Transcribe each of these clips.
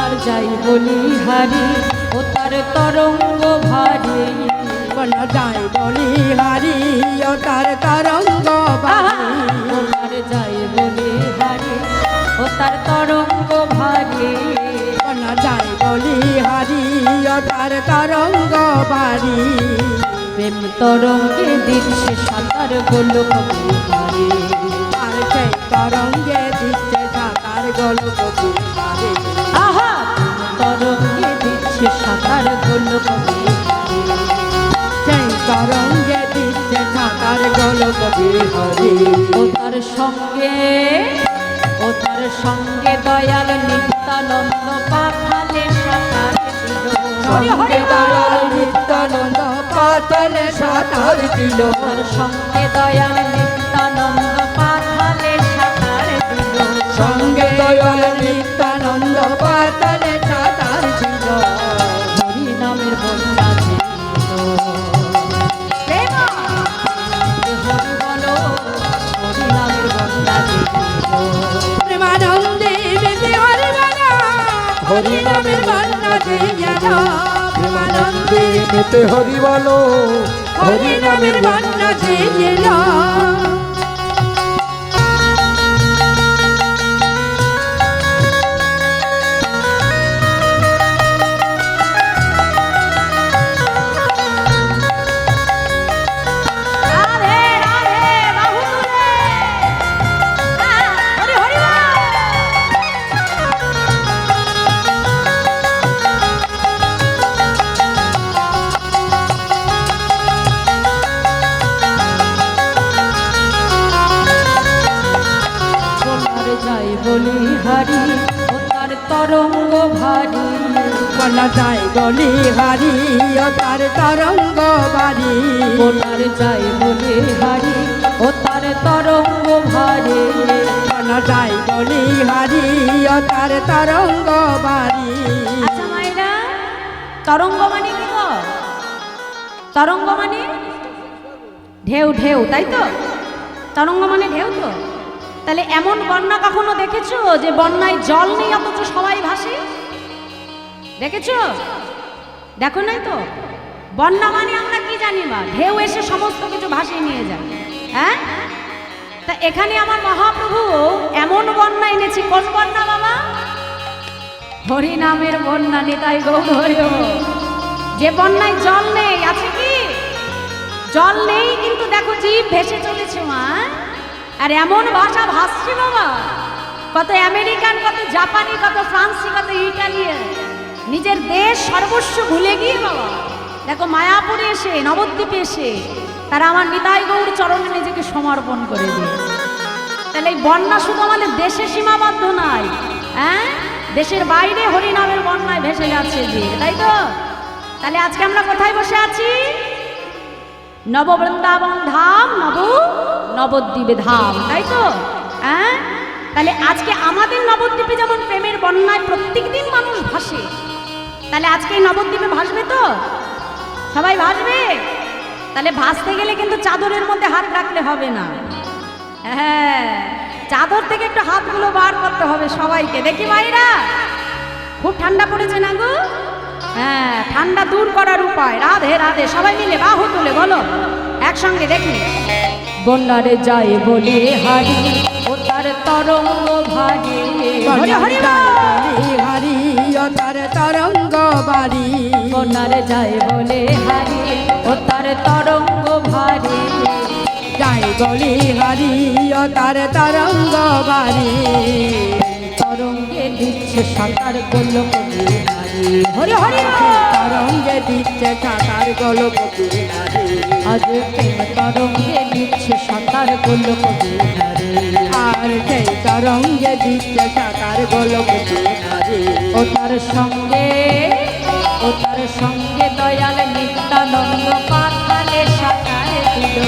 বন্যার যাই বলি হারি ও তার তরঙ্গ ভারী বন্যা যাই বলি হারি ও তার তরঙ্গ ভারী বন্যার যাই বলি হারি ও তার তরঙ্গ ভারী বন্যা যাই বলি হারি ও তার তরঙ্গ ভারী প্রেম তরঙ্গে দিচ্ছে সাঁতার গোলক বিহারী আর সেই তরঙ্গে দিচ্ছে সাঁতার গোলক বিহারী আহা প্রেম তরঙ্গে দিচ্ছে সাঁতার গোলক বিহারী সেই তরঙ্গে দিচ্ছে সাঁতার গোলক বিহারী ও তার সঙ্গে দয়াল নিত্যানন্দ পাঠালে সাঁতার দিল সঙ্গে দয়াল নিত্যানন্দ পাতালে সাঁতার দিল তার সঙ্গে দয়াল নিত্যানন্দ পাঠালে সাঁতার দিল সঙ্গে দয়াল নিত্যানন্দ পাতালে সাঁতার দিল হরি নামের বন্যা ছিল হরি বলো হরি নামের বন্যা ছিল প্রেমানন্দে বেঁধে হরি বালা হরি নামের বন্যা দিল প্রেমানন্দে মেতে হরি বলো হরি নামের বন্যা দিল যাই বলি হারি ও তার তরঙ্গ ভারী বন্যা যাই বলি হারি ও তার তরঙ্গ ভারী বন্যার যাই বলি হারি ও তার তরঙ্গ ভারী বন্যা যাই বলি হারি ও তার তরঙ্গ ভারী আচ্ছা মাইরা তরঙ্গ মানে কি গো তরঙ্গ মানে ঢেউ ঢেউ তাই তো তরঙ্গ মানে ঢেউ তো তাহলে এমন বন্যা কখনো দেখেছো যে বন্যায় জল নেই অথচ সবাই ভাসে দেখেছো দেখো নাই তো বন্যা মানে আমরা কি জানি বা ঢেউ এসে সমস্ত কিছু ভাসিয়ে নিয়ে যায় হ্যাঁ তা এখানে আমার মহাপ্রভু এমন বন্যা এনেছে কোন বন্যা বাবা হরি নামের বন্যা নিতাই গৌর হরি যে বন্যায় জল নেই আছে কি জল নেই কিন্তু দেখো জীব ভেসে চলেছে মা আর এমন ভাষা ভাসছে বাবা কত আমেরিকান কত জাপানি কত ফ্রান্সি কত ইটালিয়ান নিজের দেশ সর্বস্ব ভুলে গিয়ে বাবা দেখো মায়াপুরে এসে নবদ্বীপে এসে তারা আমার নিতাই গৌর চরণে নিজেকে সমর্পণ করে দিয়েছে তাহলে এই বন্যা শুধু আমাদের দেশে সীমাবদ্ধ নয় হ্যাঁ দেশের বাইরে হরিনামের বন্যায় ভেসে যাচ্ছে যে তাই তো তাহলে আজকে আমরা কোথায় বসে আছি নববৃন্দাবন ধাম নবদ্বীপে ধাম তাই তো হ্যাঁ তাহলে আজকে আমাদের নবদ্বীপে যেমন প্রেমের বন্যায় প্রত্যেকদিন মানুষ ভাসে তাহলে আজকে এই নবদ্বীপে ভাসবে তো সবাই ভাসবে তাহলে ভাসতে গেলে কিন্তু চাদরের মধ্যে হাত রাখলে হবে না হ্যাঁ চাদর থেকে একটু হাতগুলো বার করতে হবে সবাইকে দেখি ভাইরা খুব ঠান্ডা পড়েছে না গো হ্যাঁ ঠান্ডা দূর করার উপায় রাধে রাধে সবাই মিলে বাহু তুলে বলো একসঙ্গে দেখি বন্যারে যাই বলে হারি ও তার তরঙ্গ ভারী হরি হরি হারি ও তার তরঙ্গ ভারী বন্যারে যাই বলে হারি ও তার তরঙ্গ ভারী যাই বলি হারি ও তার তরঙ্গ ভারী তরঙ্গে দিচ্ছে সাঁতার গোলক বিহারী হরি হরি তরঙ্গে দিচ্ছে সাঁতার গোলক বিহারী আজ প্রেম তরঙ্গে দিচ্ছে সাঁতার গোলক বিহারী আর সেই তরঙ্গে দিচ্ছে সাঁতার গোলক বিহারী ও তার সঙ্গে দয়াল নিত্যানন্দ পাতালে সাঁতার দিল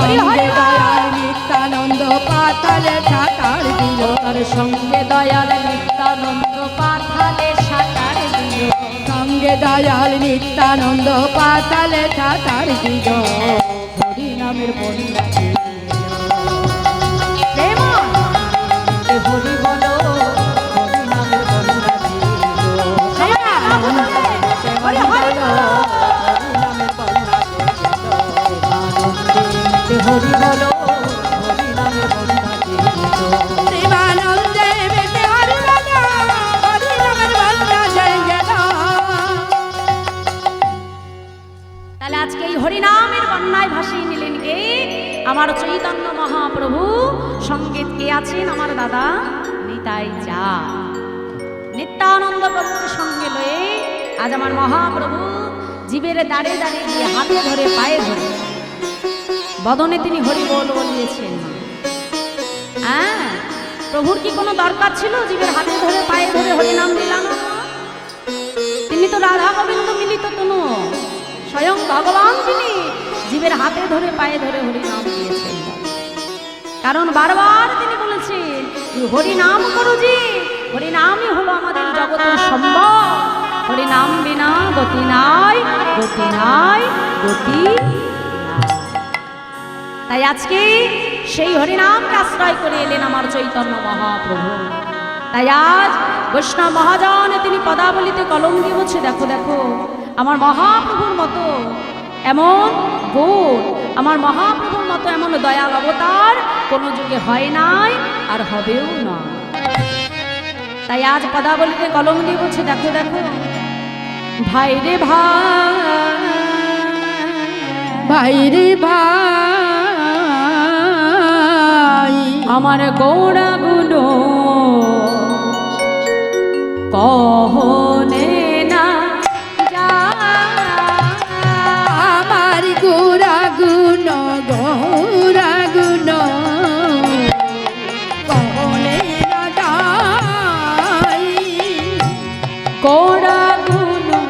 সঙ্গে দয়াল নিত্যানন্দ পাতালে সাঁতার দিল তার সঙ্গে দয়াল নিত্যানন্দ পাতালে সাঁতার দিল সঙ্গে দয়াল নিত্যানন্দ পাতালে সাঁতার দিল হরি নামের বন্যা হরি বলো হরি নামের বন্যা আমার চৈতন্য মহাপ্রভু, সঙ্গে কে আছেন? আমার দাদা নিতাই যা। নিত্যানন্দ প্রভুর সঙ্গে লয়ে আজ আমার মহাপ্রভু জীবের দাঁড়ে দাঁড়িয়ে গিয়ে হাতে ধরে পায়ে ধরে বদনে তিনি হরি বল বলিয়েছেন। হ্যাঁ, প্রভুর কি কোনো দরকার ছিল জীবের হাতে ধরে পায়ে ধরে হরি নাম দিলাম? তিনি তো রাধা গোবিন্দ মিলিত তনু, স্বয়ং ভগবান তিনি জীবের হাতে ধরে পায়ে ধরে হরি নাম দিয়েছেন। কারণ বারবার তিনি বলেছেন হরি নাম করো জি, হরি নামই হলো আমাদের জগতের সম্ভব। হরি নাম বিনা গতি নাই, গতি নাই, গতি নাই। তাই আজকে সেই হরিনামকে আশ্রয় করে এলেন আমার চৈতন্য মহাপ্রভু। তাই আজ বৈষ্ণব মহাজন তিনি পদাবলিতে কলম দিয়ে বলছে, দেখো দেখো আমার মহাপ্রভুর মতো এমন গুণ, আমার মহাপ্রভুর মতো এমন দয়াল অবতার কোনো যুগে হয় নাই আর হবেও না। তাই আজ পদাবলিতে কলম দিয়ে বলছে, দেখো দেখো ভাই রে ভাই, ভাই রে ভাই, আমার গৌড়া গুলো কহনে না যা, আমার গোরা গুণ গৌরা গুণ কহনে না যাই। গৌড়া গুলো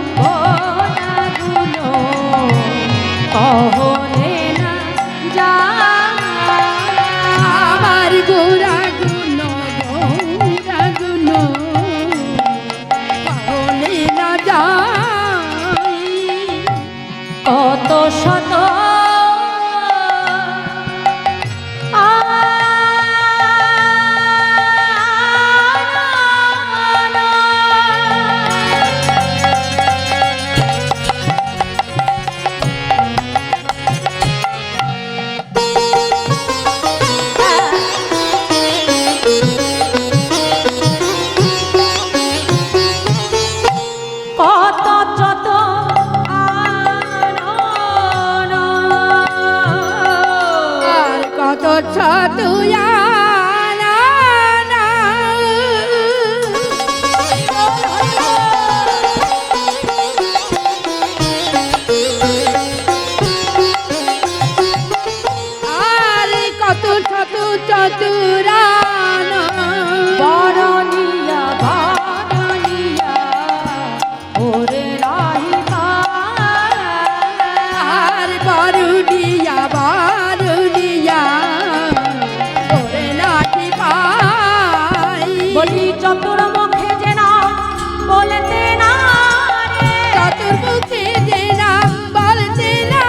কহনে না যা, আমার গোরা গুণ গৌরা গুণ কহনে না যাই। কত শত কত যত আর কত ছতুয়া আর কত ছতু চতুরান বরণিয়া বরণিয়া ওরে রাহিবা, আর বারুডিয়া বারুডিয়া ওরে নাকি পাই। বলি চতুর্মুখে যে নাম বলতে না রে, চতুর্মুখে যে নাম বলতে না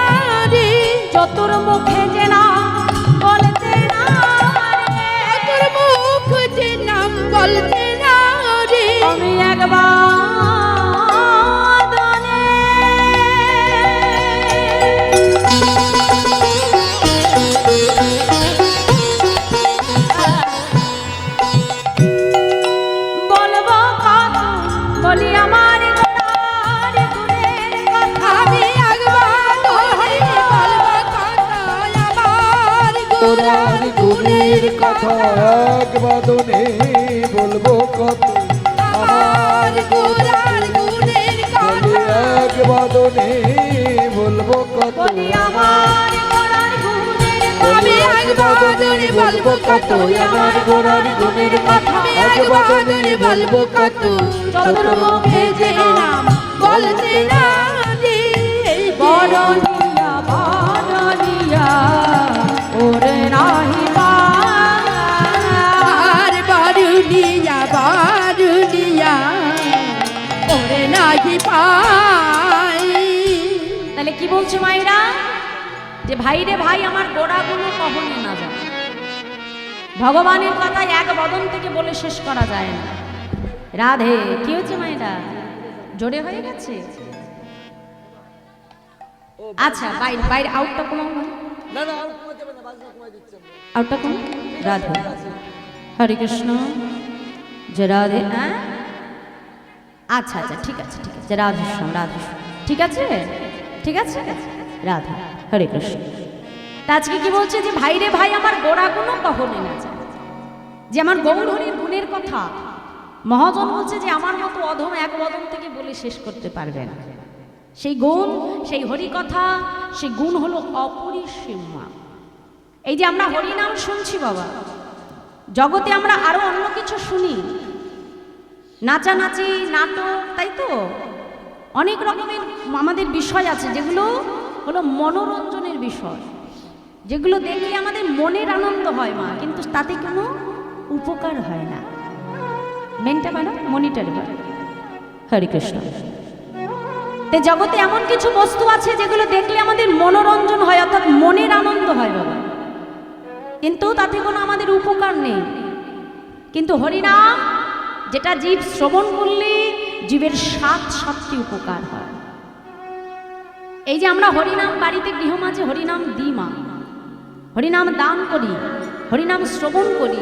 রে, চতুর্মুখে যে নাম বলতে না রে, চতুর্মুখ যে নাম বলতে না রে। আমি একবার দনে বলবো কত, বলি আমার গোড়ার গুণের কথা। আমি একবার দোহাই বলবো কথা, আমার গোরার গুণের কথা। এক বাদনে বলবো কত, আমার গোরার গুণের কথা। এক বাদনে বলবো কত, বলি আমার গোড়ার গুণের আমি একবার ধরে বলবো কত, আমার গোরার গুণের কথা। আমি একবার ধরে বলবো কত, চতুর্মুখে যে নাম বলতে না রে। বরণিয়া বরণিয়া ওরে রাহিবা, আর বারুলিয়া বারুলিয়া ওরে নাকি পাই। তাহলে কি বলছে মায়েরা? যে ভাই রে ভাই আমার গোড়াগুলো কখনো না যায়। ভগবানের কথা এক বদন থেকে বলে শেষ করা যায় না। রাধে কি হচ্ছে মায়েরা? জোরে হয়ে গেছে? আচ্ছা বাইরে বাইরে আউটটা কমাও না, না না আর কমাতে হবে না, বাজনা কমাই দিচ্ছি আমরা। আউটটা কমাও। রাধে হরে কৃষ্ণ জয় রাধে। হ্যাঁ আচ্ছা আচ্ছা ঠিক আছে ঠিক আছে, রাধেশ্যাম রাধেশ্যাম ঠিক আছে ঠিক আছে, রাধা হরে কৃষ্ণ। তা আজকে কি বলছে যে ভাই রে ভাই আমার গোড়াগুলো কখনো না যায়, যে আমার গৌর হরির গুণের কথা মহাজন বলছে যে আমার মতো অধম এক বদন থেকে বলে শেষ করতে পারবে না। সেই গুণ, সেই হরি কথা, সেই গুণ হলো অপরিসীমা। এই যে আমরা হরিনাম শুনছি বাবা, জগতে আমরা আরো অন্য কিছু শুনি, নাচানাচি, নাটক, তাই তো অনেক রকমের আমাদের বিষয় আছে যেগুলো হলো মনোরঞ্জনের বিষয়, যেগুলো দেখলে আমাদের মনের আনন্দ হয় মা, কিন্তু তাতে কোনো উপকার হয় না। মেনটা বাড়া, মনিটার বাড়া। হরে কৃষ্ণ। তে জগতে এমন কিছু বস্তু আছে যেগুলো দেখলে আমাদের মনোরঞ্জন হয়, অর্থাৎ মনের আনন্দ হয় বাবা, কিন্তু তাতে কোনো আমাদের উপকার নেই। কিন্তু হরিনাম যেটা জীব শ্রবণ করলে জীবের সাতটি উপকার হয়। এই যে আমরা হরিনাম বাড়িতে গৃহমাঝে হরিনাম দিই মা, হরিনাম দান করি, হরিনাম শ্রবণ করি,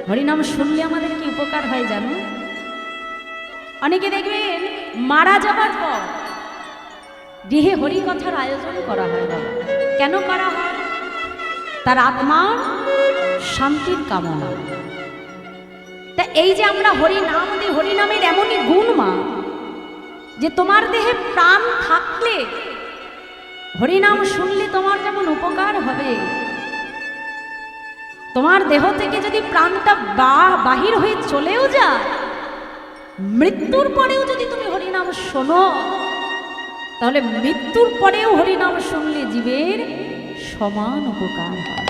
হরিনাম শুনলে আমাদের কি উপকার হয় জানো? অনেকে দেখবেন মারা যাবার পর গৃহে হরি কথার আয়োজন করা হয় বাবা। কেন করা হয়? তার আত্মার শান্তির কামনা। তা এই যে আমরা হরিনাম দিই, হরিনামের এমনই গুণ মা যে তোমার দেহে প্রাণ থাকলে হরিনাম শুনলে তোমার যেমন উপকার হবে, তোমার দেহ থেকে যদি প্রাণটা বাহির হয়ে চলেও যায়, মৃত্যুর পরেও যদি তুমি হরিনাম শোনো, তাহলে মৃত্যুর পরেও হরিনাম শুনলে জীবের সমান উপকার হয়।